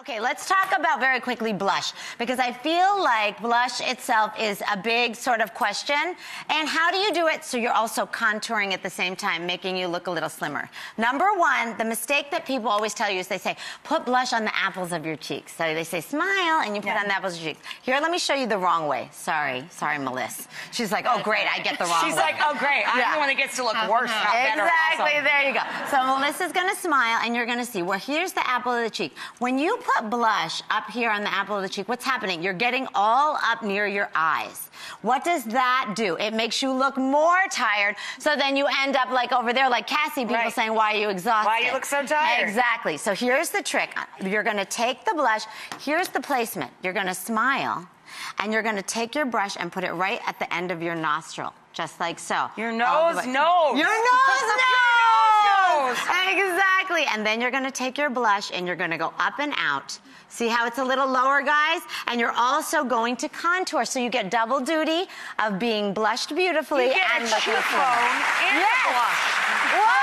Okay, let's talk about very quickly blush, because I feel like blush itself is a big sort of question. And how do you do it so you're also contouring at the same time, making you look a little slimmer? Number one, the mistake that people always tell you is they say, put blush on the apples of your cheeks. So they say, smile, and you put it on the apples of your cheeks. Here, let me show you the wrong way. Sorry, Melissa. She's like, oh, great, I get the wrong way. She's like, oh, great, I'm the one that gets to look worse, not better. Exactly, Awesome. there you go. So Melissa's gonna smile, and you're gonna see, well, here's the apple of the cheek. When you put blush up here on the apple of the cheek, what's happening? You're getting all up near your eyes. What does that do? It makes you look more tired, so then you end up like over there, like Cassie, people saying, why are you exhausted? Why you look so tired? Exactly. So here's the trick. You're gonna take the blush, here's the placement. You're gonna smile, and you're gonna take your brush and put it right at the end of your nostril, just like so. Your nose, nose. Your nose, nose. Exactly. And then you're gonna take your blush and you're gonna go up and out. See how it's a little lower, guys? And you're also going to contour, so you get double duty of being blushed beautifully and looking phone and yes. blush. Whoa.